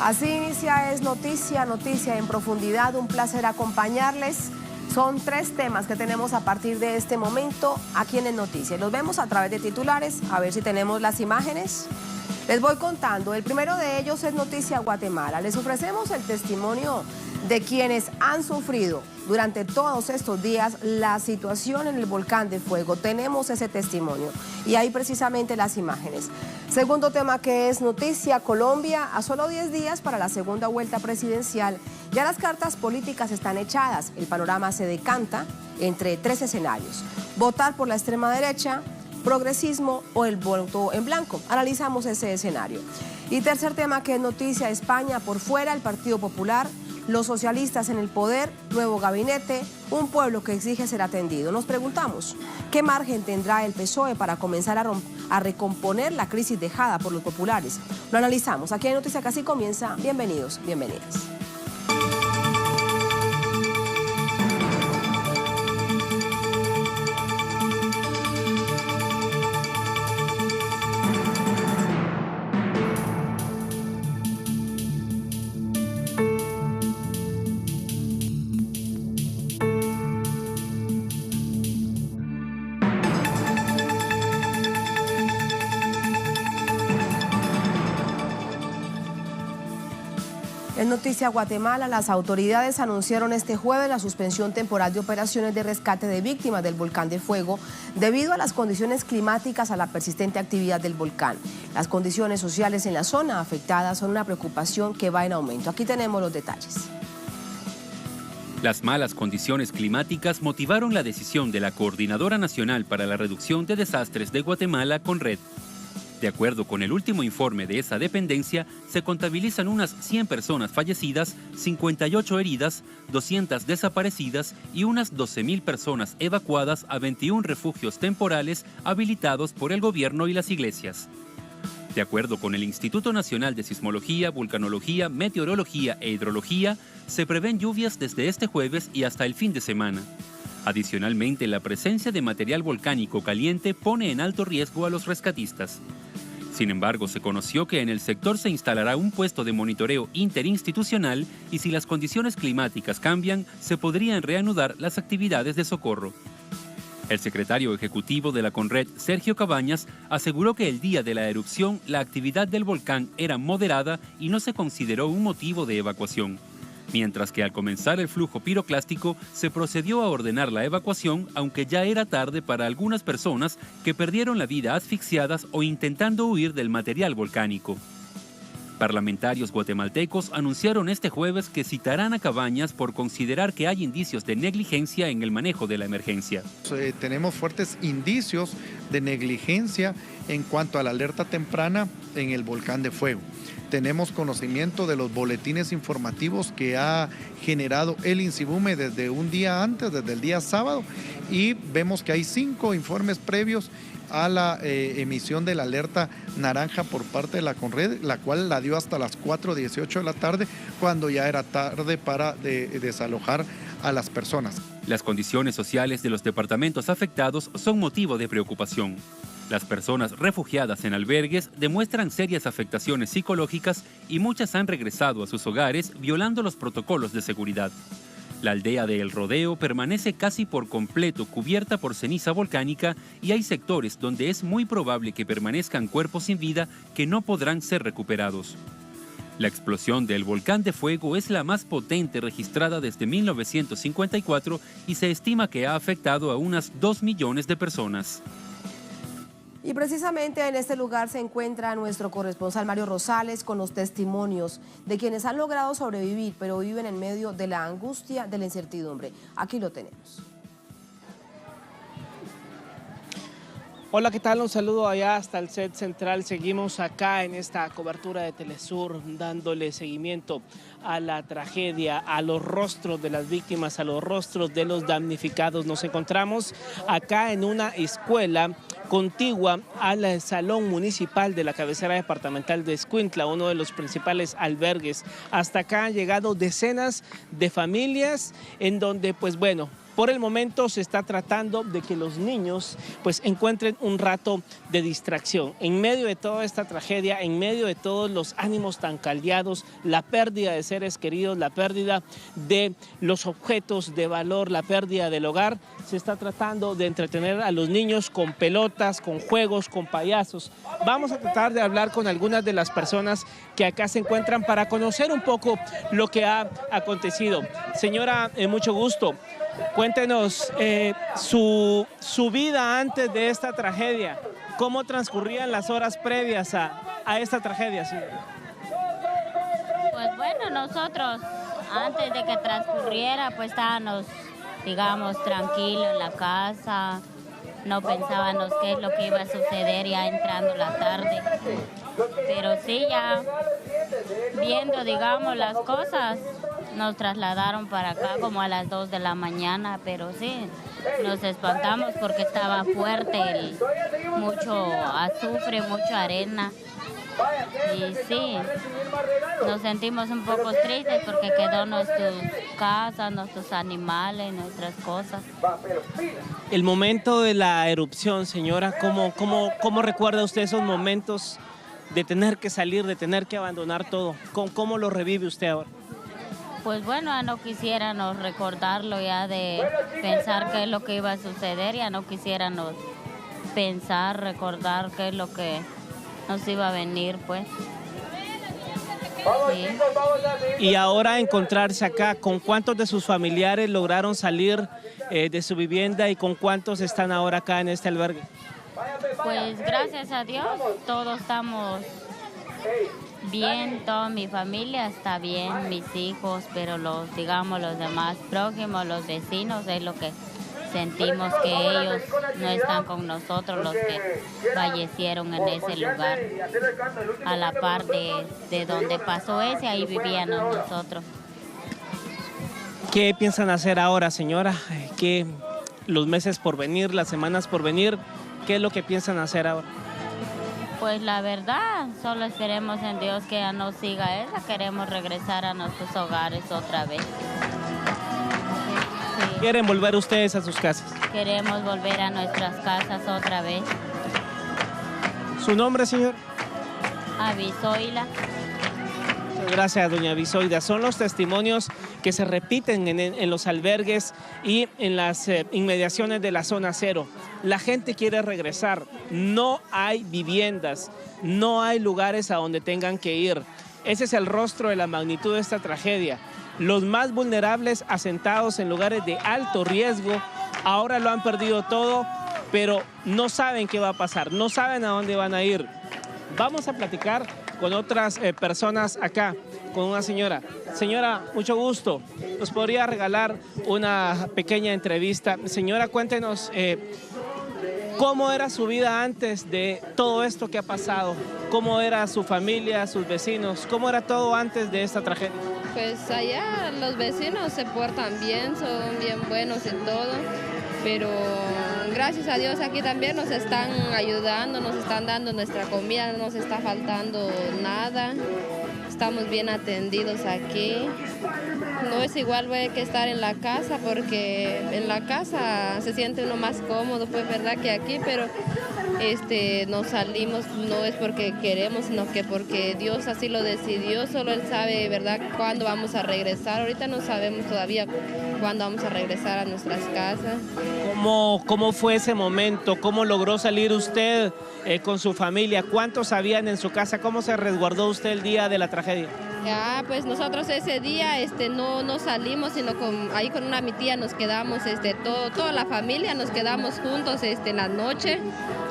Así inicia Es Noticia, Noticia en Profundidad. Un placer acompañarles. Son 3 temas que tenemos a partir de este momento aquí en Es Noticia. Los vemos a través de titulares, a ver si tenemos las imágenes. Les voy contando. El primero de ellos es Noticia Guatemala. Les ofrecemos el testimonio de quienes han sufrido durante todos estos días la situación en el volcán de fuego. Tenemos ese testimonio y ahí precisamente las imágenes. Segundo tema que es Noticia Colombia. A solo 10 días para la segunda vuelta presidencial, ya las cartas políticas están echadas. El panorama se decanta entre 3 escenarios: votar por la extrema derecha, progresismo o el voto en blanco. Analizamos ese escenario. Y tercer tema que es Noticia España. Por fuera, el Partido Popular, los socialistas en el poder, nuevo gabinete, un pueblo que exige ser atendido. Nos preguntamos, ¿qué margen tendrá el PSOE para comenzar a recomponer la crisis dejada por los populares? Lo analizamos. Aquí en Noticia que así comienza. Bienvenidos, bienvenidas. En Noticia Guatemala, las autoridades anunciaron este jueves la suspensión temporal de operaciones de rescate de víctimas del volcán de fuego debido a las condiciones climáticas, a la persistente actividad del volcán. Las condiciones sociales en la zona afectada son una preocupación que va en aumento. Aquí tenemos los detalles. Las malas condiciones climáticas motivaron la decisión de la Coordinadora Nacional para la Reducción de Desastres de Guatemala, CONRED. De acuerdo con el último informe de esa dependencia, se contabilizan unas 100 personas fallecidas, 58 heridas, 200 desaparecidas y unas 12.000 personas evacuadas a 21 refugios temporales habilitados por el gobierno y las iglesias. De acuerdo con el Instituto Nacional de Sismología, Vulcanología, Meteorología e Hidrología, se prevén lluvias desde este jueves y hasta el fin de semana. Adicionalmente, la presencia de material volcánico caliente pone en alto riesgo a los rescatistas. Sin embargo, se conoció que en el sector se instalará un puesto de monitoreo interinstitucional y si las condiciones climáticas cambian, se podrían reanudar las actividades de socorro. El secretario ejecutivo de la CONRED, Sergio Cabañas, aseguró que el día de la erupción la actividad del volcán era moderada y no se consideró un motivo de evacuación. Mientras que al comenzar el flujo piroclástico se procedió a ordenar la evacuación, aunque ya era tarde para algunas personas que perdieron la vida asfixiadas o intentando huir del material volcánico. Parlamentarios guatemaltecos anunciaron este jueves que citarán a Cabañas por considerar que hay indicios de negligencia en el manejo de la emergencia. Tenemos fuertes indicios de negligencia en cuanto a la alerta temprana en el volcán de fuego. Tenemos conocimiento de los boletines informativos que ha generado el INSIBUME desde un día antes, desde el día sábado, y vemos que hay 5 informes previos a la emisión de la alerta naranja por parte de la CONRED, la cual la dio hasta las 4:18 de la tarde, cuando ya era tarde para desalojar a las personas. Las condiciones sociales de los departamentos afectados son motivo de preocupación. Las personas refugiadas en albergues demuestran serias afectaciones psicológicas y muchas han regresado a sus hogares violando los protocolos de seguridad. La aldea de El Rodeo permanece casi por completo cubierta por ceniza volcánica y hay sectores donde es muy probable que permanezcan cuerpos sin vida que no podrán ser recuperados. La explosión del volcán de fuego es la más potente registrada desde 1954 y se estima que ha afectado a unas 2 millones de personas. Y precisamente en este lugar se encuentra nuestro corresponsal Mario Rosales con los testimonios de quienes han logrado sobrevivir, pero viven en medio de la angustia, de la incertidumbre. Aquí lo tenemos. Hola, ¿qué tal? Un saludo allá hasta el set central. Seguimos acá en esta cobertura de Telesur dándole seguimiento a la tragedia, a los rostros de las víctimas, a los rostros de los damnificados. Nos encontramos acá en una escuela contigua al Salón Municipal de la cabecera departamental de Escuintla, uno de los principales albergues. Hasta acá han llegado decenas de familias en donde, pues bueno, Por el momento se está tratando de que los niños pues encuentren un rato de distracción. En medio de toda esta tragedia, en medio de todos los ánimos tan caldeados, la pérdida de seres queridos, la pérdida de los objetos de valor, la pérdida del hogar, se está tratando de entretener a los niños con pelotas, con juegos, con payasos. Vamos a tratar de hablar con algunas de las personas que acá se encuentran para conocer un poco lo que ha acontecido. Señora, mucho gusto. Cuéntenos su vida antes de esta tragedia. ¿Cómo transcurrían las horas previas a esta tragedia, señora? Pues bueno, nosotros antes de que transcurriera, pues estábamos, digamos, tranquilos en la casa. No pensábamos qué es lo que iba a suceder ya entrando la tarde. Pero sí, ya viendo, digamos, las cosas, nos trasladaron para acá como a las 2 de la mañana, pero sí, nos espantamos porque estaba fuerte, mucho azufre, mucha arena. Y sí, nos sentimos un poco tristes porque quedó nuestras casas, nuestros animales, nuestras cosas. El momento de la erupción, señora, ¿cómo recuerda usted esos momentos de tener que salir, de tener que abandonar todo? ¿Cómo lo revive usted ahora? Pues bueno, ya no quisiéramos recordarlo ya de pensar qué es lo que iba a suceder, ya no quisiéramos pensar, recordar qué es lo que nos iba a venir, pues. Sí. Y ahora encontrarse acá, ¿con cuántos de sus familiares lograron salir de su vivienda y con cuántos están ahora acá en este albergue? Pues gracias a Dios, todos estamos bien, toda mi familia está bien, mis hijos, pero los demás prójimos, los vecinos, es lo que sentimos que ellos no están con nosotros, los que fallecieron en ese lugar, a la par de donde pasó ese, ahí vivíamos nosotros. ¿Qué piensan hacer ahora, señora? ¿Qué los meses por venir, las semanas por venir, qué es lo que piensan hacer ahora? Pues la verdad, solo esperemos en Dios que ya no siga eso, queremos regresar a nuestros hogares otra vez. Sí. ¿Quieren volver ustedes a sus casas? Queremos volver a nuestras casas otra vez. ¿Su nombre, señor? Avisoila. Gracias, doña Avisoida. Son los testimonios que se repiten en los albergues y en las inmediaciones de la zona cero. La gente quiere regresar, no hay viviendas, no hay lugares a donde tengan que ir. Ese es el rostro de la magnitud de esta tragedia. Los más vulnerables, asentados en lugares de alto riesgo, ahora lo han perdido todo, pero no saben qué va a pasar, no saben a dónde van a ir. Vamos a platicar con otras personas acá, con una señora. Señora, mucho gusto. ¿Nos podría regalar una pequeña entrevista? Señora, cuéntenos cómo era su vida antes de todo esto que ha pasado. ¿Cómo era su familia, sus vecinos? ¿Cómo era todo antes de esta tragedia? Pues allá los vecinos se portan bien, son bien buenos en todo, pero gracias a Dios aquí también nos están ayudando, nos están dando nuestra comida, no nos está faltando nada, estamos bien atendidos aquí. No es igual que estar en la casa, porque en la casa se siente uno más cómodo, pues verdad que aquí, pero no salimos, no es porque queremos, sino que porque Dios así lo decidió, solo Él sabe, verdad, cuándo vamos a regresar. Ahorita no sabemos todavía cuándo vamos a regresar a nuestras casas. ¿Cómo fue ese momento? ¿Cómo logró salir usted con su familia? ¿Cuántos habían en su casa? ¿Cómo se resguardó usted el día de la tragedia? Pues nosotros ese día no salimos, sino ahí con mi tía nos quedamos, toda la familia nos quedamos juntos en la noche.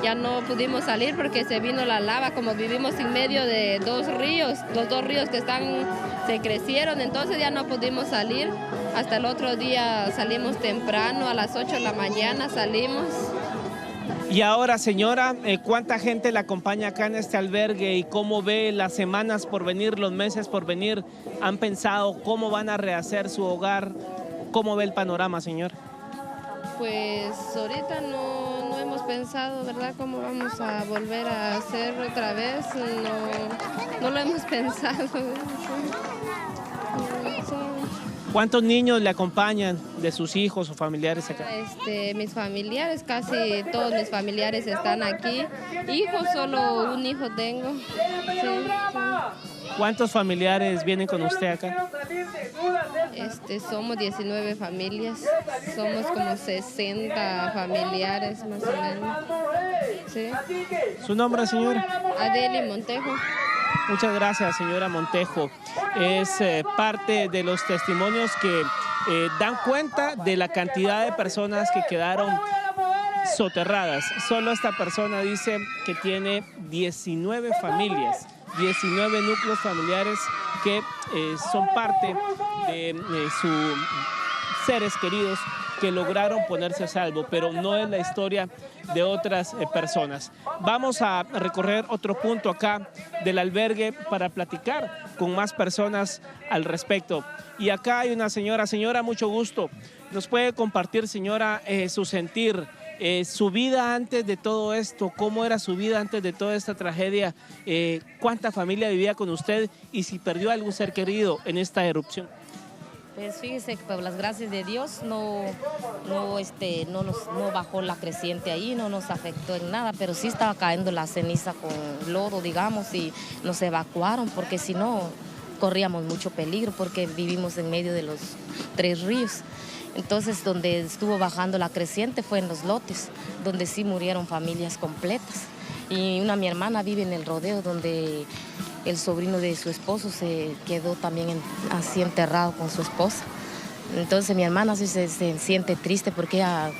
Ya no pudimos salir porque se vino la lava, como vivimos en medio de dos ríos, los dos ríos que se crecieron, entonces ya no pudimos salir. Hasta el otro día salimos temprano, a las 8 de la mañana salimos. Y ahora, señora, ¿cuánta gente la acompaña acá en este albergue y cómo ve las semanas por venir, los meses por venir? ¿Han pensado cómo van a rehacer su hogar? ¿Cómo ve el panorama, señor? Pues ahorita no hemos pensado, ¿verdad?, cómo vamos a volver a hacer otra vez. No lo hemos pensado. ¿Cuántos niños le acompañan de sus hijos o familiares acá? Mis familiares, casi todos mis familiares están aquí. Hijos, solo un hijo tengo. Sí. ¿Cuántos familiares vienen con usted acá? Somos 19 familias, somos como 60 familiares más o menos. Sí. ¿Su nombre, señora? Adeli Montejo. Muchas gracias, señora Montejo. Es parte de los testimonios que dan cuenta de la cantidad de personas que quedaron soterradas. Solo esta persona dice que tiene 19 familias, 19 núcleos familiares que son parte de sus seres queridos que lograron ponerse a salvo, pero no es la historia de otras personas. Vamos a recorrer otro punto acá del albergue para platicar con más personas al respecto. Y acá hay una señora, mucho gusto. ¿Nos puede compartir, señora, su sentir, su vida antes de todo esto? ¿Cómo era su vida antes de toda esta tragedia? ¿Cuánta familia vivía con usted y si perdió algún ser querido en esta erupción? Pues fíjese que por las gracias de Dios no bajó la creciente ahí, no nos afectó en nada, pero sí estaba cayendo la ceniza con lodo, digamos, y nos evacuaron porque si no corríamos mucho peligro porque vivimos en medio de los 3 ríos. Entonces donde estuvo bajando la creciente fue en los lotes, donde sí murieron familias completas. Y mi hermana vive en el rodeo donde el sobrino de su esposo se quedó también así enterrado con su esposa. Entonces mi hermana sí se siente triste porque ella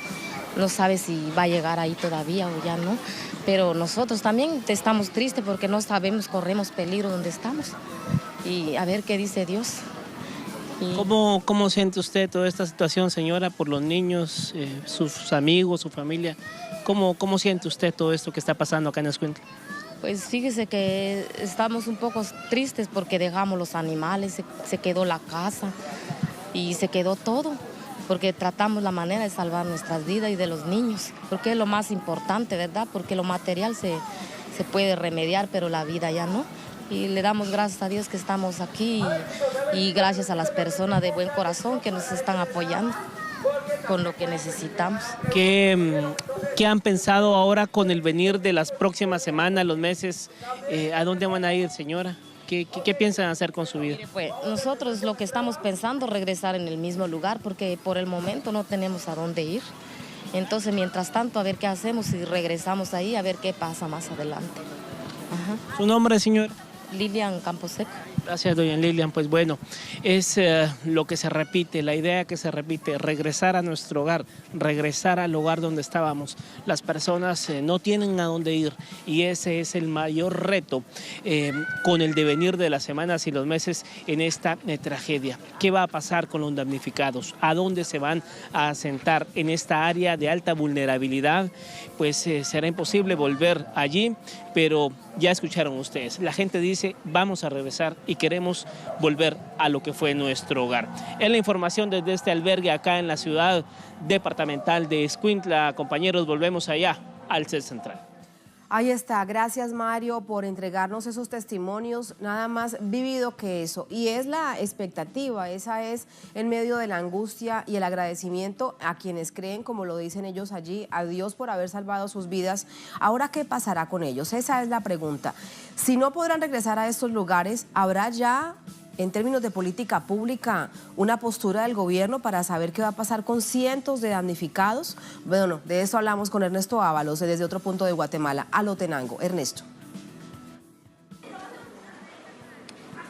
no sabe si va a llegar ahí todavía o ya no. Pero nosotros también estamos tristes porque no sabemos, corremos peligro donde estamos. Y a ver qué dice Dios. ¿Cómo siente usted toda esta situación, señora, por los niños, sus amigos, su familia? ¿Cómo siente usted todo esto que está pasando acá en Escuintla? Pues fíjese que estamos un poco tristes porque dejamos los animales, se quedó la casa y se quedó todo, porque tratamos la manera de salvar nuestras vidas y de los niños, porque es lo más importante, ¿verdad? Porque lo material se puede remediar, pero la vida ya no. Y le damos gracias a Dios que estamos aquí y gracias a las personas de buen corazón que nos están apoyando con lo que necesitamos. ¿Qué han pensado ahora con el venir de las próximas semanas, los meses? ¿A dónde van a ir, señora? ¿Qué piensan hacer con su vida? Pues nosotros lo que estamos pensando es regresar en el mismo lugar porque por el momento no tenemos a dónde ir. Entonces, mientras tanto, a ver qué hacemos y regresamos ahí a ver qué pasa más adelante. Ajá. ¿Su nombre, señora? Lilian Camposeco. Gracias, doña Lilian. Pues bueno, es lo que se repite, la idea que se repite, regresar a nuestro hogar, regresar al lugar donde estábamos. Las personas no tienen a dónde ir y ese es el mayor reto con el devenir de las semanas y los meses en esta tragedia. ¿Qué va a pasar con los damnificados? ¿A dónde se van a asentar en esta área de alta vulnerabilidad? Pues será imposible volver allí, pero ya escucharon ustedes. La gente dice, vamos a regresar y queremos volver a lo que fue nuestro hogar. Es la información desde este albergue acá en la ciudad departamental de Escuintla. Compañeros, volvemos allá al set central. Ahí está, gracias Mario por entregarnos esos testimonios, nada más vivido que eso. Y es la expectativa, esa es en medio de la angustia y el agradecimiento a quienes creen, como lo dicen ellos allí, a Dios por haber salvado sus vidas. Ahora, ¿qué pasará con ellos? Esa es la pregunta. Si no podrán regresar a estos lugares, ¿habrá ya, en términos de política pública, una postura del gobierno para saber qué va a pasar con cientos de damnificados? Bueno, de eso hablamos con Ernesto Ábalos, desde otro punto de Guatemala, Alotenango. Ernesto.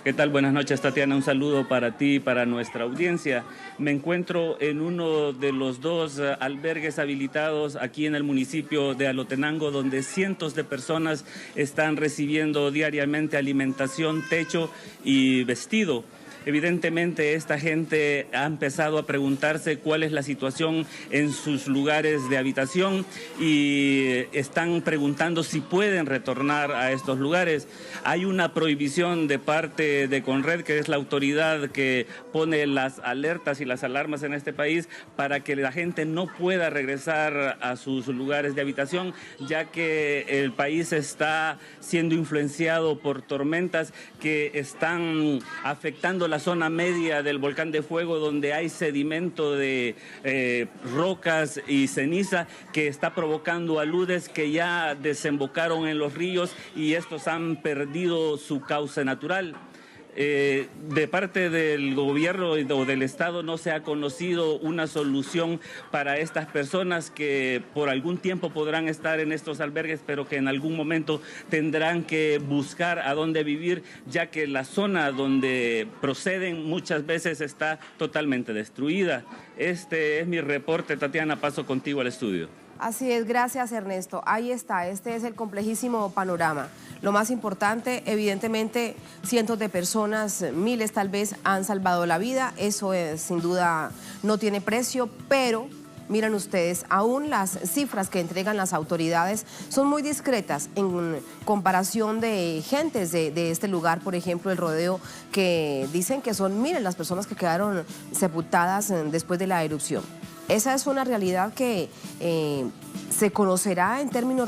¿Qué tal? Buenas noches, Tatiana. Un saludo para ti y para nuestra audiencia. Me encuentro en uno de los 2 albergues habilitados aquí en el municipio de Alotenango, donde cientos de personas están recibiendo diariamente alimentación, techo y vestido. Evidentemente, esta gente ha empezado a preguntarse cuál es la situación en sus lugares de habitación y están preguntando si pueden retornar a estos lugares. Hay una prohibición de parte de Conred, que es la autoridad que pone las alertas y las alarmas en este país, para que la gente no pueda regresar a sus lugares de habitación, ya que el país está siendo influenciado por tormentas que están afectando la la zona media del volcán de fuego, donde hay sedimento de rocas y ceniza que está provocando aludes que ya desembocaron en los ríos y estos han perdido su cauce natural. De parte del gobierno o del Estado no se ha conocido una solución para estas personas que por algún tiempo podrán estar en estos albergues, pero que en algún momento tendrán que buscar a dónde vivir, ya que la zona donde proceden muchas veces está totalmente destruida. Este es mi reporte, Tatiana, paso contigo al estudio. Así es, gracias Ernesto. Ahí está, este es el complejísimo panorama. Lo más importante, evidentemente, cientos de personas, miles tal vez, han salvado la vida. Eso sin duda no tiene precio, pero miren ustedes, aún las cifras que entregan las autoridades son muy discretas en comparación de gentes de este lugar, por ejemplo, el rodeo, que dicen que son miles las personas que quedaron sepultadas después de la erupción. Esa es una realidad que se conocerá en términos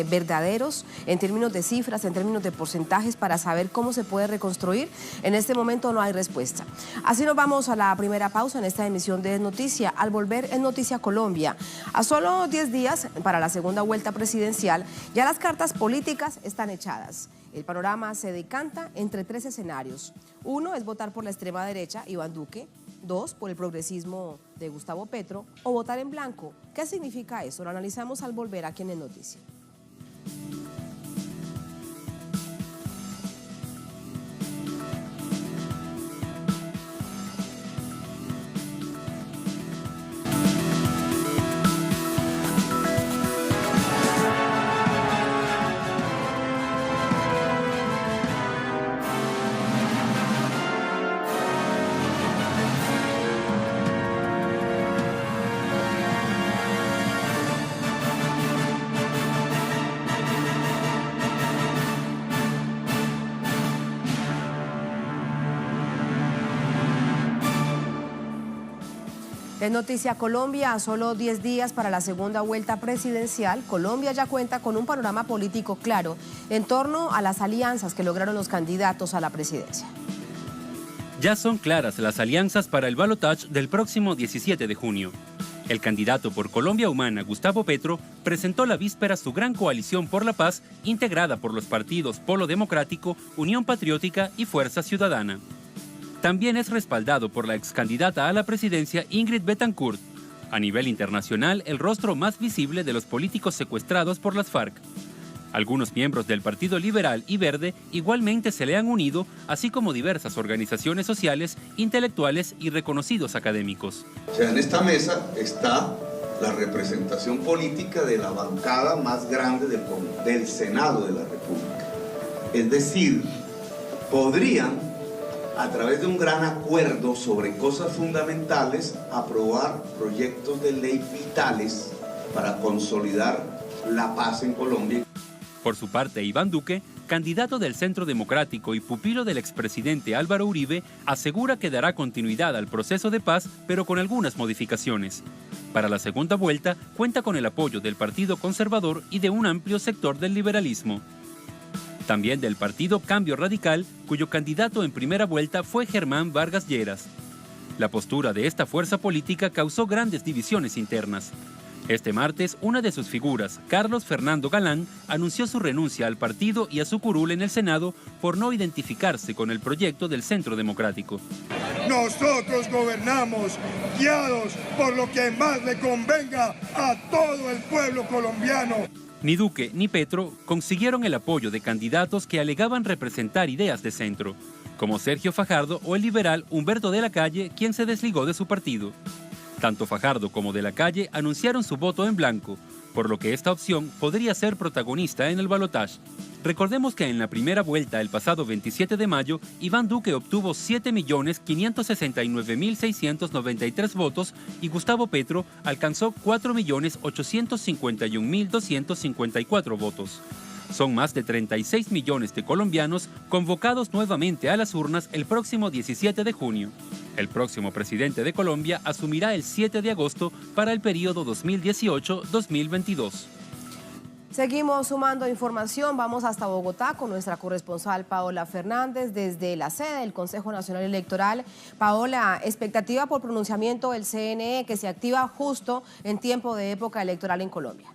verdaderos, en términos de cifras, en términos de porcentajes, para saber cómo se puede reconstruir. En este momento no hay respuesta. Así nos vamos a la primera pausa en esta emisión de Noticia. Al volver en Noticia Colombia, a solo 10 días para la segunda vuelta presidencial, ya las cartas políticas están echadas. El panorama se decanta entre 3 escenarios. 1 es votar por la extrema derecha, Iván Duque. 2, por el progresismo de Gustavo Petro, o votar en blanco. ¿Qué significa eso? Lo analizamos al volver aquí en Noticia. En Noticia Colombia, a solo 10 días para la segunda vuelta presidencial, Colombia ya cuenta con un panorama político claro en torno a las alianzas que lograron los candidatos a la presidencia. Ya son claras las alianzas para el balotaje del próximo 17 de junio. El candidato por Colombia Humana, Gustavo Petro, presentó la víspera su gran coalición por la paz, integrada por los partidos Polo Democrático, Unión Patriótica y Fuerza Ciudadana. También es respaldado por la excandidata a la presidencia Ingrid Betancourt, a nivel internacional el rostro más visible de los políticos secuestrados por las FARC. Algunos miembros del Partido Liberal y Verde igualmente se le han unido, así como diversas organizaciones sociales, intelectuales y reconocidos académicos. O sea, en esta mesa está la representación política de la bancada más grande del Senado de la República. Es decir, podrían, a través de un gran acuerdo sobre cosas fundamentales, aprobar proyectos de ley vitales para consolidar la paz en Colombia. Por su parte, Iván Duque, candidato del Centro Democrático y pupilo del expresidente Álvaro Uribe, asegura que dará continuidad al proceso de paz, pero con algunas modificaciones. Para la segunda vuelta, cuenta con el apoyo del Partido Conservador y de un amplio sector del liberalismo. También del partido Cambio Radical, cuyo candidato en primera vuelta fue Germán Vargas Lleras. La postura de esta fuerza política causó grandes divisiones internas. Este martes, una de sus figuras, Carlos Fernando Galán, anunció su renuncia al partido y a su curul en el Senado por no identificarse con el proyecto del Centro Democrático. Nosotros gobernamos guiados por lo que más le convenga a todo el pueblo colombiano. Ni Duque ni Petro consiguieron el apoyo de candidatos que alegaban representar ideas de centro, como Sergio Fajardo o el liberal Humberto de la Calle, quien se desligó de su partido. Tanto Fajardo como de la Calle anunciaron su voto en blanco, por lo que esta opción podría ser protagonista en el balotaje. Recordemos que en la primera vuelta el pasado 27 de mayo, Iván Duque obtuvo 7.569.693 votos y Gustavo Petro alcanzó 4.851.254 votos. Son más de 36 millones de colombianos convocados nuevamente a las urnas el próximo 17 de junio. El próximo presidente de Colombia asumirá el 7 de agosto para el periodo 2018-2022. Seguimos sumando información, vamos hasta Bogotá con nuestra corresponsal Paola Fernández desde la sede del Consejo Nacional Electoral. Paola, expectativa por pronunciamiento del CNE que se activa justo en tiempo de época electoral en Colombia.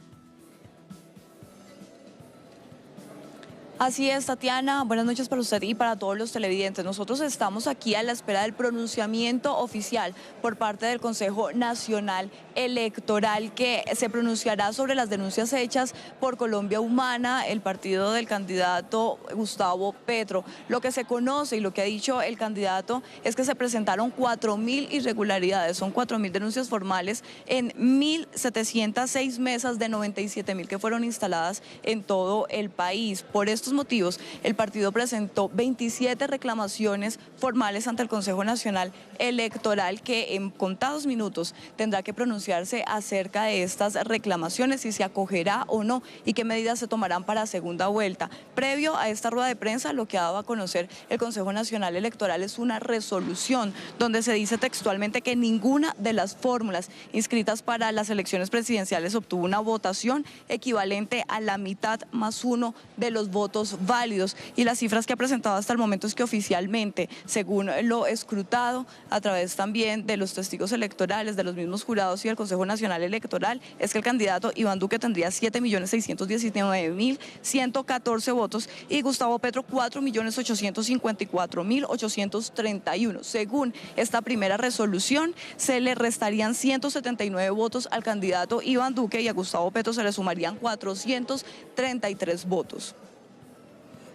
Así es, Tatiana. Buenas noches para usted y para todos los televidentes. Nosotros estamos aquí a la espera del pronunciamiento oficial por parte del Consejo Nacional Electoral que se pronunciará sobre las denuncias hechas por Colombia Humana, el partido del candidato Gustavo Petro. Lo que se conoce y lo que ha dicho el candidato es que se presentaron 4.000 irregularidades, son 4.000 denuncias formales en 1.706 mesas de 97.000 que fueron instaladas en todo el país. Por estos motivos, el partido presentó 27 reclamaciones formales ante el Consejo Nacional Electoral que en contados minutos tendrá que pronunciarse acerca de estas reclamaciones, si se acogerá o no y qué medidas se tomarán para segunda vuelta. Previo a esta rueda de prensa, lo que ha dado a conocer el Consejo Nacional Electoral es una resolución donde se dice textualmente que ninguna de las fórmulas inscritas para las elecciones presidenciales obtuvo una votación equivalente a la mitad más uno de los votos válidos, y las cifras que ha presentado hasta el momento es que oficialmente, según lo escrutado a través también de los testigos electorales, de los mismos jurados y del Consejo Nacional Electoral, es que el candidato Iván Duque tendría 7.619.114 votos y Gustavo Petro 4.854.831. Según esta primera resolución, se le restarían 179 votos al candidato Iván Duque y a Gustavo Petro se le sumarían 433 votos.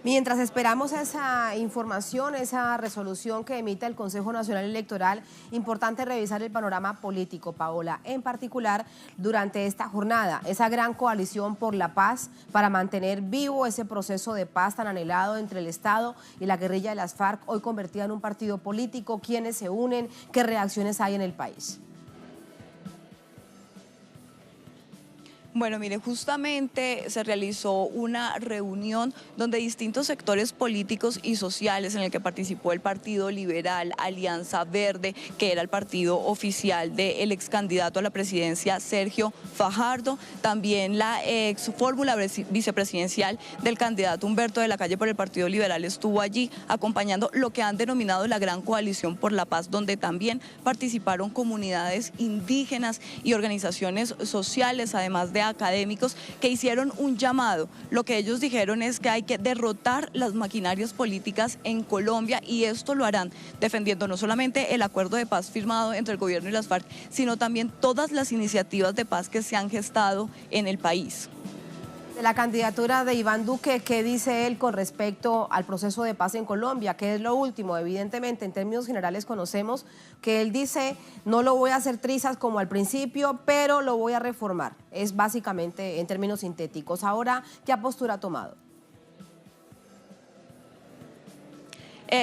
Mientras esperamos esa información, esa resolución que emita el Consejo Nacional Electoral, importante revisar el panorama político, Paola, en particular durante esta jornada, esa gran coalición por la paz para mantener vivo ese proceso de paz tan anhelado entre el Estado y la guerrilla de las FARC, hoy convertida en un partido político. ¿Quiénes se unen? ¿Qué reacciones hay en el país? Bueno, mire, justamente se realizó una reunión donde distintos sectores políticos y sociales en el que participó el Partido Liberal, Alianza Verde, que era el partido oficial del ex candidato a la presidencia Sergio Fajardo, también la ex fórmula vicepresidencial del candidato Humberto de la Calle por el Partido Liberal estuvo allí acompañando lo que han denominado la Gran Coalición por la Paz, donde también participaron comunidades indígenas y organizaciones sociales, además de académicos que hicieron un llamado. Lo que ellos dijeron es que hay que derrotar las maquinarias políticas en Colombia y esto lo harán defendiendo no solamente el acuerdo de paz firmado entre el gobierno y las FARC, sino también todas las iniciativas de paz que se han gestado en el país. De la candidatura de Iván Duque, ¿qué dice él con respecto al proceso de paz en Colombia? ¿Qué es lo último? Evidentemente, en términos generales conocemos que él dice, no lo voy a hacer trizas como al principio, pero lo voy a reformar. Es básicamente en términos sintéticos. Ahora, ¿qué postura ha tomado?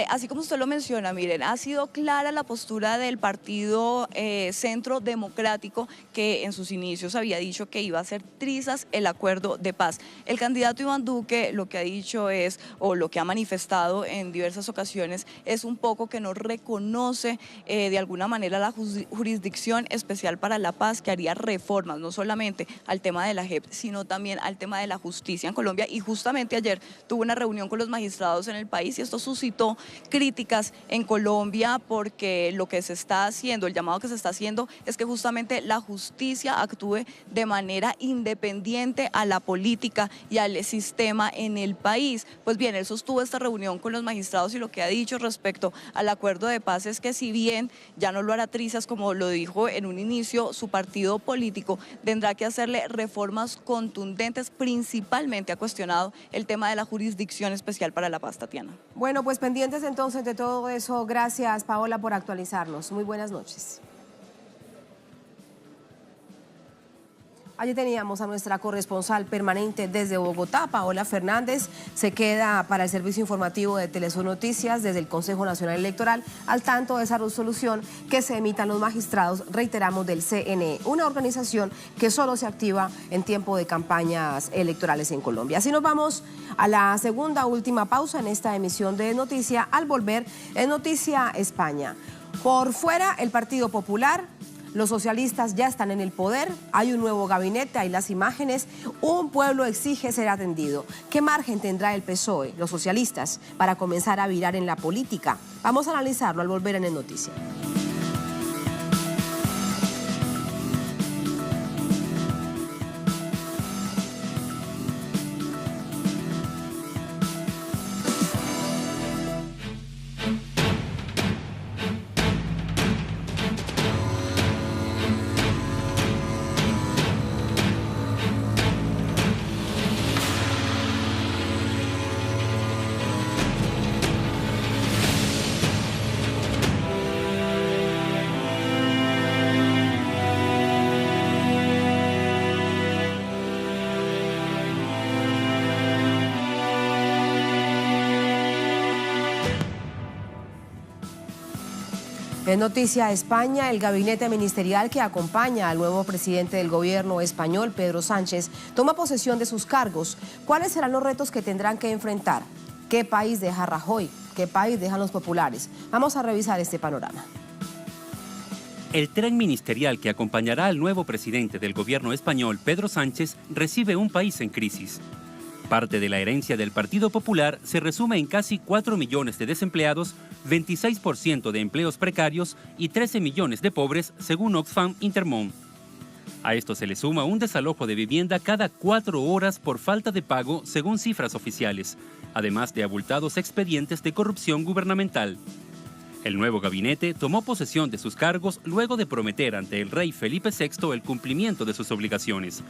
Así como usted lo menciona, miren, ha sido clara la postura del partido Centro Democrático, que en sus inicios había dicho que iba a hacer trizas el acuerdo de paz. El candidato Iván Duque lo que ha dicho es, o lo que ha manifestado en diversas ocasiones, es un poco que no reconoce de alguna manera la Jurisdicción Especial para la Paz, que haría reformas no solamente al tema de la JEP, sino también al tema de la justicia en Colombia. Y justamente ayer tuvo una reunión con los magistrados en el país y esto suscitó críticas en Colombia porque lo que se está haciendo, el llamado que se está haciendo es que justamente la justicia actúe de manera independiente a la política y al sistema en el país. Pues bien, él sostuvo esta reunión con los magistrados y lo que ha dicho respecto al acuerdo de paz es que si bien ya no lo hará trizas como lo dijo en un inicio, su partido político tendrá que hacerle reformas contundentes, principalmente ha cuestionado el tema de la Jurisdicción Especial para la Paz, Tatiana. Bueno, pues pendientes entonces de todo eso. Gracias, Paola, por actualizarnos. Muy buenas noches. Allí teníamos a nuestra corresponsal permanente desde Bogotá, Paola Fernández. Se queda para el servicio informativo de Telesur Noticias desde el Consejo Nacional Electoral al tanto de esa resolución que se emitan los magistrados, reiteramos, del CNE, una organización que solo se activa en tiempo de campañas electorales en Colombia. Así nos vamos a la segunda última pausa en esta emisión de Noticia. Al volver, en Noticia España. Por fuera, el Partido Popular Los socialistas ya están en el poder, hay un nuevo gabinete, hay las imágenes, un pueblo exige ser atendido. ¿Qué margen tendrá el PSOE, los socialistas, para comenzar a virar en la política? Vamos a analizarlo al volver en el Noticia. En Noticia España, el gabinete ministerial que acompaña al nuevo presidente del gobierno español, Pedro Sánchez, toma posesión de sus cargos. ¿Cuáles serán los retos que tendrán que enfrentar? ¿Qué país deja Rajoy? ¿Qué país dejan los populares? Vamos a revisar este panorama. El tren ministerial que acompañará al nuevo presidente del gobierno español, Pedro Sánchez, recibe un país en crisis. Parte de la herencia del Partido Popular se resume en casi 4 millones de desempleados, 26% de empleos precarios y 13 millones de pobres, según Oxfam Intermón. A esto se le suma un desalojo de vivienda cada 4 horas por falta de pago, según cifras oficiales, además de abultados expedientes de corrupción gubernamental. El nuevo gabinete tomó posesión de sus cargos luego de prometer ante el rey Felipe VI el cumplimiento de sus obligaciones.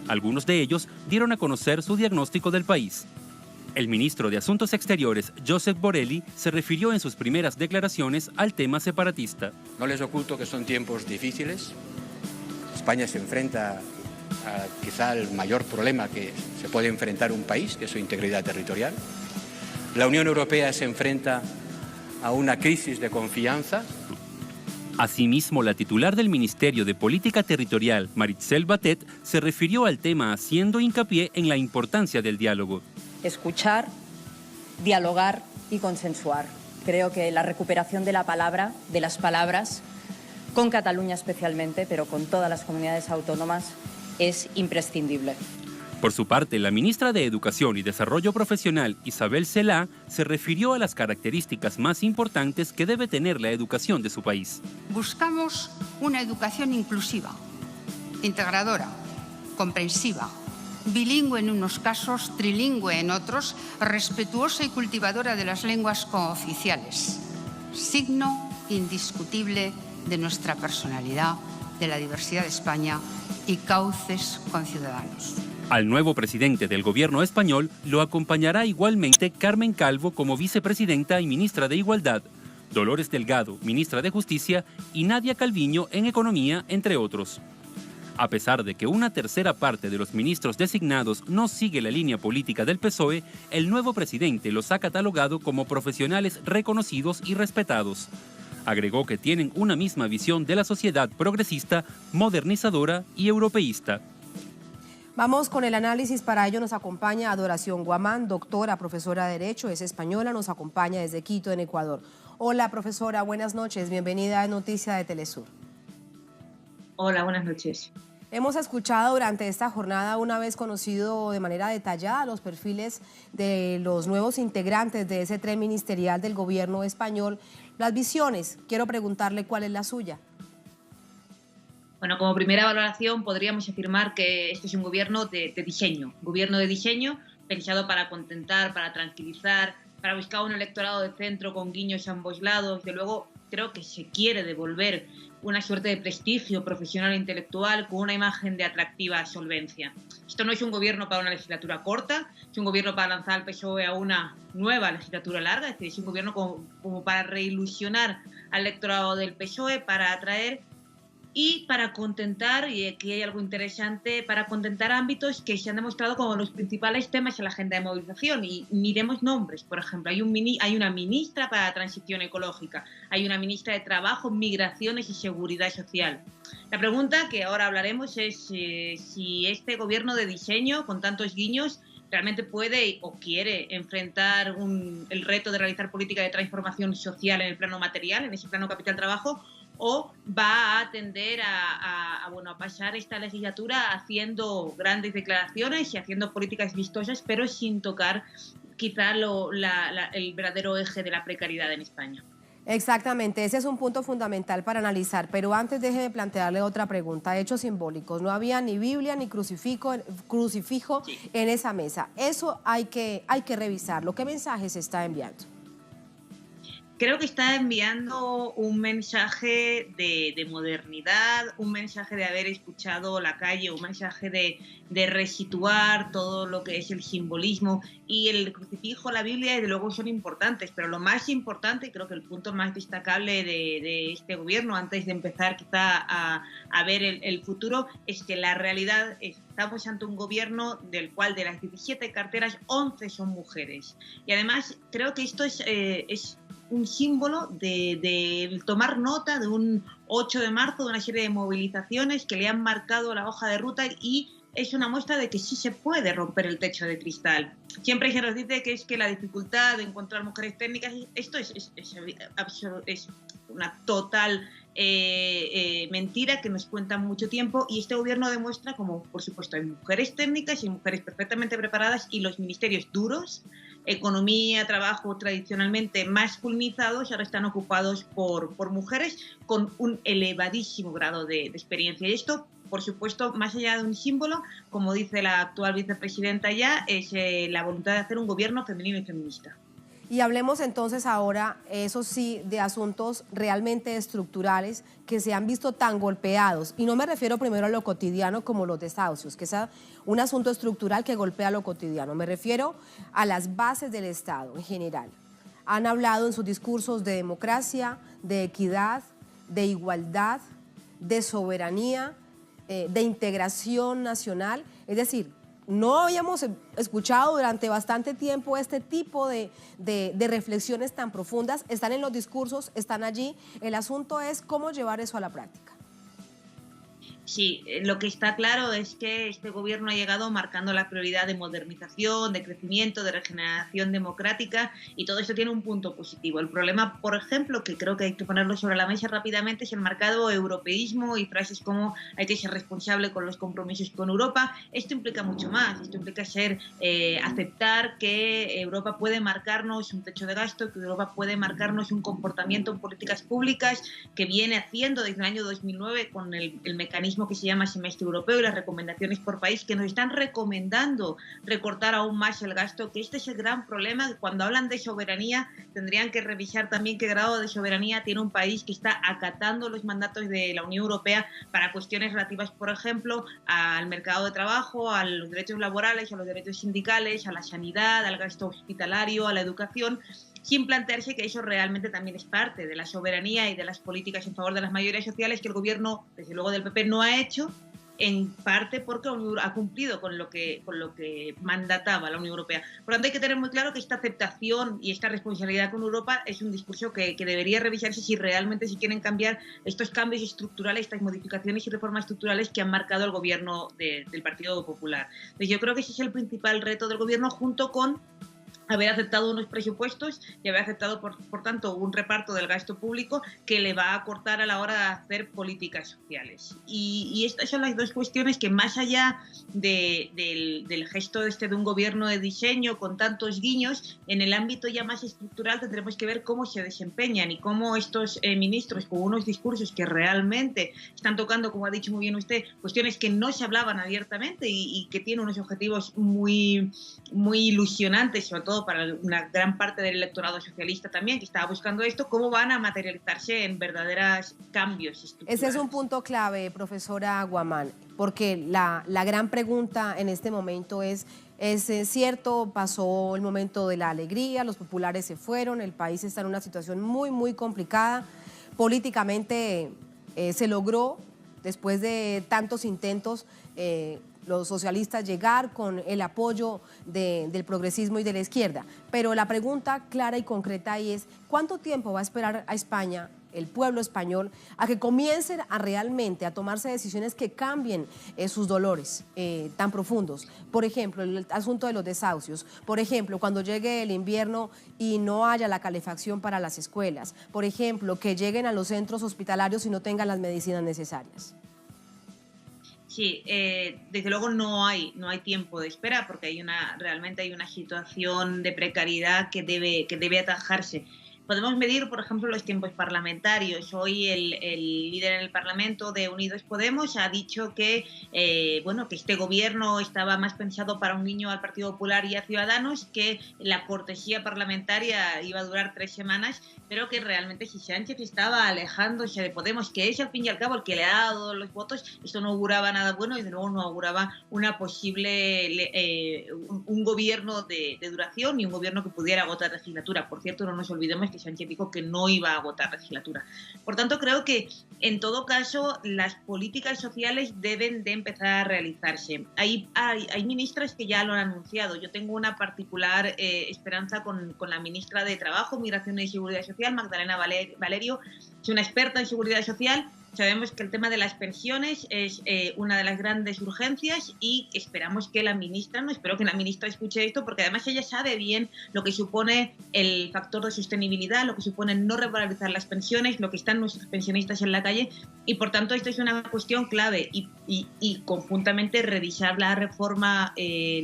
Algunos de ellos dieron a conocer su diagnóstico del país. El ministro de Asuntos Exteriores, Josep Borrell, se refirió en sus primeras declaraciones al tema separatista. No les oculto que son tiempos difíciles. España se enfrenta a quizá el mayor problema que se puede enfrentar un país, que es su integridad territorial. La Unión Europea se enfrenta a una crisis de confianza. Asimismo, la titular del Ministerio de Política Territorial, Meritxell Batet, se refirió al tema haciendo hincapié en la importancia del diálogo. Escuchar, dialogar y consensuar. Creo que la recuperación de la palabra, de las palabras, con Cataluña especialmente, pero con todas las comunidades autónomas, es imprescindible. Por su parte, la ministra de Educación y Desarrollo Profesional, Isabel Celaá, se refirió a las características más importantes que debe tener la educación de su país. Buscamos una educación inclusiva, integradora, comprensiva, bilingüe en unos casos, trilingüe en otros, respetuosa y cultivadora de las lenguas cooficiales, signo indiscutible de nuestra personalidad, de la diversidad de España y cauces conciudadanos. Al nuevo presidente del gobierno español lo acompañará igualmente Carmen Calvo como vicepresidenta y ministra de Igualdad, Dolores Delgado, ministra de Justicia, y Nadia Calviño en Economía, entre otros. A pesar de que una tercera parte de los ministros designados no sigue la línea política del PSOE, el nuevo presidente los ha catalogado como profesionales reconocidos y respetados. Agregó que tienen una misma visión de la sociedad progresista, modernizadora y europeísta. Vamos con el análisis. Para ello nos acompaña Adoración Guamán, doctora, profesora de Derecho, es española, nos acompaña desde Quito, en Ecuador. Hola, profesora, buenas noches, bienvenida a Noticia de Telesur. Hola, buenas noches. Hemos escuchado durante esta jornada, una vez conocido de manera detallada los perfiles de los nuevos integrantes de ese tren ministerial del gobierno español, las visiones. Quiero preguntarle cuál es la suya. Bueno, como primera valoración podríamos afirmar que este es un gobierno de diseño pensado para contentar, para tranquilizar, para buscar un electorado de centro con guiños a ambos lados. De luego, creo que se quiere devolver una suerte de prestigio profesional e intelectual con una imagen de atractiva solvencia. Esto no es un gobierno para una legislatura corta, es un gobierno para lanzar al PSOE a una nueva legislatura larga, es decir, es un gobierno como para reilusionar al electorado del PSOE, para atraer y para contentar, y aquí hay algo interesante, para contentar ámbitos que se han demostrado como los principales temas en la agenda de movilización. Y miremos nombres, por ejemplo, hay una ministra para la transición ecológica, hay una ministra de Trabajo, Migraciones y Seguridad Social. La pregunta que ahora hablaremos es si este gobierno de diseño, con tantos guiños, realmente puede o quiere enfrentar el reto de realizar política de transformación social en el plano material, en ese plano capital-trabajo, o va a tender a pasar esta legislatura haciendo grandes declaraciones y haciendo políticas vistosas, pero sin tocar quizá el verdadero eje de la precariedad en España. Exactamente, ese es un punto fundamental para analizar, pero antes déjeme plantearle otra pregunta. Hechos simbólicos, no había ni Biblia ni crucifijo en esa mesa. Eso hay que revisarlo. ¿Qué mensaje se está enviando? Creo que está enviando un mensaje de modernidad, un mensaje de haber escuchado la calle, un mensaje de resituar todo lo que es el simbolismo. Y el crucifijo, la Biblia, desde luego son importantes, pero lo más importante, y creo que el punto más destacable de este gobierno, antes de empezar quizá a ver el futuro, es que la realidad es: estamos ante un gobierno del cual de las 17 carteras, 11 son mujeres. Y además creo que esto es un símbolo de tomar nota de un 8 de marzo, de una serie de movilizaciones que le han marcado la hoja de ruta, y es una muestra de que sí se puede romper el techo de cristal. Siempre se nos dice que es que la dificultad de encontrar mujeres técnicas, esto es una total mentira que nos cuentan mucho tiempo, y este gobierno demuestra como, por supuesto, hay mujeres técnicas y mujeres perfectamente preparadas, y los ministerios duros, economía, trabajo, tradicionalmente masculinizados, ahora están ocupados por mujeres con un elevadísimo grado de experiencia. Y esto, por supuesto, más allá de un símbolo, como dice la actual vicepresidenta ya, es la voluntad de hacer un gobierno femenino y feminista. Y hablemos entonces ahora, eso sí, de asuntos realmente estructurales que se han visto tan golpeados. Y no me refiero primero a lo cotidiano como los desahucios, que es un asunto estructural que golpea lo cotidiano. Me refiero a las bases del Estado en general. Han hablado en sus discursos de democracia, de equidad, de igualdad, de soberanía, de integración nacional. Es decir, no habíamos escuchado durante bastante tiempo este tipo de reflexiones tan profundas. Están en los discursos, están allí. El asunto es cómo llevar eso a la práctica. Sí, lo que está claro es que este gobierno ha llegado marcando la prioridad de modernización, de crecimiento, de regeneración democrática, y todo esto tiene un punto positivo. El problema, por ejemplo, que creo que hay que ponerlo sobre la mesa rápidamente, es el marcado europeísmo y frases como hay que ser responsable con los compromisos con Europa. Esto implica mucho más. Esto implica aceptar que Europa puede marcarnos un techo de gasto, que Europa puede marcarnos un comportamiento en políticas públicas que viene haciendo desde el año 2009 con el mecanismo que se llama semestre europeo y las recomendaciones por país, que nos están recomendando recortar aún más el gasto, que este es el gran problema, que cuando hablan de soberanía tendrían que revisar también qué grado de soberanía tiene un país que está acatando los mandatos de la Unión Europea para cuestiones relativas, por ejemplo, al mercado de trabajo, a los derechos laborales, a los derechos sindicales, a la sanidad, al gasto hospitalario, a la educación, sin plantearse que eso realmente también es parte de la soberanía y de las políticas en favor de las mayorías sociales que el gobierno, desde luego del PP, no ha hecho, en parte porque ha cumplido con lo que mandataba la Unión Europea. Por lo tanto, hay que tener muy claro que esta aceptación y esta responsabilidad con Europa es un discurso que debería revisarse si realmente se quieren cambiar estos cambios estructurales, estas modificaciones y reformas estructurales que han marcado el gobierno del Partido Popular. Entonces, yo creo que ese es el principal reto del gobierno, junto con haber aceptado unos presupuestos y haber aceptado, por tanto, un reparto del gasto público que le va a cortar a la hora de hacer políticas sociales. Y estas son las dos cuestiones que, más allá del gesto de un gobierno de diseño con tantos guiños, en el ámbito ya más estructural tendremos que ver cómo se desempeñan y cómo estos ministros, con unos discursos que realmente están tocando, como ha dicho muy bien usted, cuestiones que no se hablaban abiertamente y que tienen unos objetivos muy, muy ilusionantes, sobre todo para una gran parte del electorado socialista también, que estaba buscando esto, cómo van a materializarse en verdaderos cambios estructurales. Ese es un punto clave, profesora Guamán, porque la gran pregunta en este momento es cierto, pasó el momento de la alegría, los populares se fueron, el país está en una situación muy, muy complicada. Políticamente se logró, después de tantos intentos, los socialistas llegar con el apoyo del progresismo y de la izquierda. Pero la pregunta clara y concreta ahí es, ¿cuánto tiempo va a esperar a España el pueblo español, a que comiencen a realmente a tomarse decisiones que cambien sus dolores tan profundos. Por ejemplo, el asunto de los desahucios. Por ejemplo, cuando llegue el invierno y no haya la calefacción para las escuelas. Por ejemplo, que lleguen a los centros hospitalarios y no tengan las medicinas necesarias. Sí, desde luego no hay tiempo de espera porque realmente hay una situación de precariedad que debe atajarse. Podemos medir, por ejemplo, los tiempos parlamentarios. Hoy el líder en el Parlamento de Unidos Podemos ha dicho que, que este gobierno estaba más pensado para un guiño al Partido Popular y a Ciudadanos, que la cortesía parlamentaria iba a durar 3 semanas, pero que realmente si Sánchez estaba alejándose de Podemos, que es al fin y al cabo el que le ha dado los votos, esto no auguraba nada bueno y de nuevo no auguraba una posible un gobierno de duración y un gobierno que pudiera agotar la legislatura. Por cierto, no nos olvidemos que Sánchez dijo que no iba a agotar la legislatura. Por tanto, creo que en todo caso las políticas sociales deben de empezar a realizarse. Hay ministras que ya lo han anunciado. Yo tengo una particular esperanza con la ministra de Trabajo, Migración y Seguridad Social, Magdalena Valerio, es una experta en seguridad social. Sabemos que el tema de las pensiones es una de las grandes urgencias y esperamos que la ministra, espero que la ministra escuche esto, porque además ella sabe bien lo que supone el factor de sostenibilidad, lo que supone no revalorizar las pensiones, lo que están nuestros pensionistas en la calle y por tanto esto es una cuestión clave y conjuntamente revisar la reforma que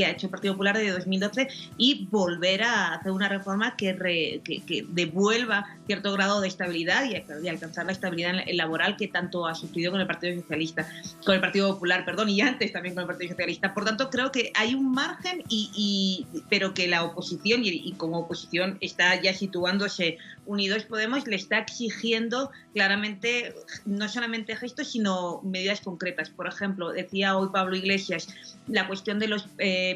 ha hecho el Partido Popular de 2012 y volver a hacer una reforma que devuelva cierto grado de estabilidad y alcanzar la estabilidad laboral que tanto ha sufrido con el Partido Popular, y antes también con el Partido Socialista. Por tanto, creo que hay un margen, pero que la oposición, y como oposición está ya situándose Unidos Podemos, le está exigiendo claramente no solamente gestos, sino medidas concretas. Por ejemplo, decía hoy Pablo Iglesias, la cuestión de los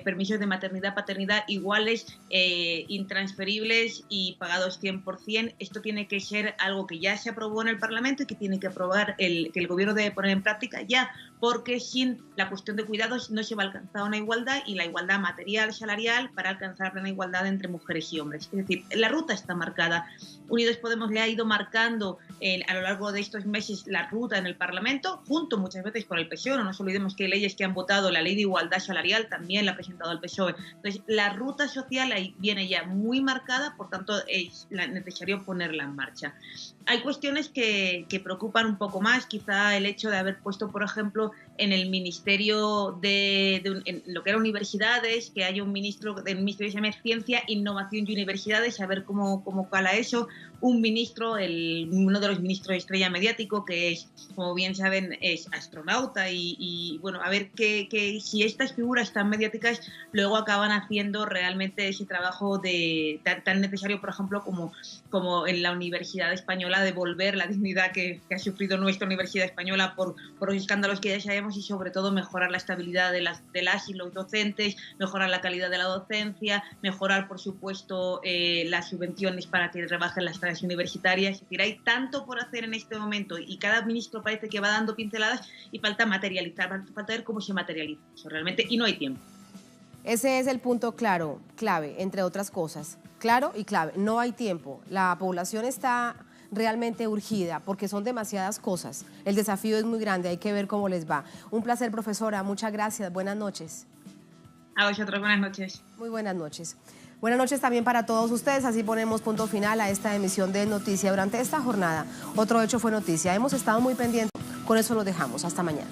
permisos de maternidad-paternidad iguales, intransferibles y pagados 100%. Esto tiene que ser algo que ya se aprobó en el Parlamento y que tiene que aprobar que el gobierno debe poner en práctica ya, porque sin la cuestión de cuidados no se va a alcanzar una igualdad y la igualdad material, salarial, para alcanzar una igualdad entre mujeres y hombres. Es decir, la ruta está marcada. Unidos Podemos le ha ido marcando a lo largo de estos meses la ruta en el Parlamento, junto muchas veces con el PSOE. No nos olvidemos que hay leyes que han votado, la ley de igualdad salarial también la ha presentado el PSOE. Entonces, la ruta social ahí viene ya muy marcada, por tanto es necesario ponerla en marcha. Hay cuestiones que preocupan un poco más, quizá el hecho de haber puesto, por ejemplo, en el Ministerio en lo que era universidades, que haya un ministro del Ministerio que se llame Ciencia, Innovación y Universidades, a ver cómo cala eso. Un ministro, uno de los ministros estrella mediático, que es, como bien saben, es astronauta y bueno, a ver que si estas figuras tan mediáticas luego acaban haciendo realmente ese trabajo tan necesario, por ejemplo, como en la Universidad Española, devolver la dignidad que ha sufrido nuestra Universidad Española por los escándalos que ya sabemos y sobre todo mejorar la estabilidad de las y los docentes, mejorar la calidad de la docencia, mejorar, por supuesto, las subvenciones para que rebajen las tasas universitarias. Es decir, hay tanto por hacer en este momento y cada ministro parece que va dando pinceladas y falta materializar, falta ver cómo se materializa eso realmente y no hay tiempo. Ese es el punto clave, entre otras cosas. Claro y clave, no hay tiempo. La población está realmente urgida porque son demasiadas cosas. El desafío es muy grande, hay que ver cómo les va. Un placer, profesora, muchas gracias, buenas noches. A vosotros, buenas noches. Muy buenas noches. Buenas noches también para todos ustedes, así ponemos punto final a esta emisión de Noticia. Durante esta jornada, otro hecho fue noticia. Hemos estado muy pendientes, con eso lo dejamos. Hasta mañana.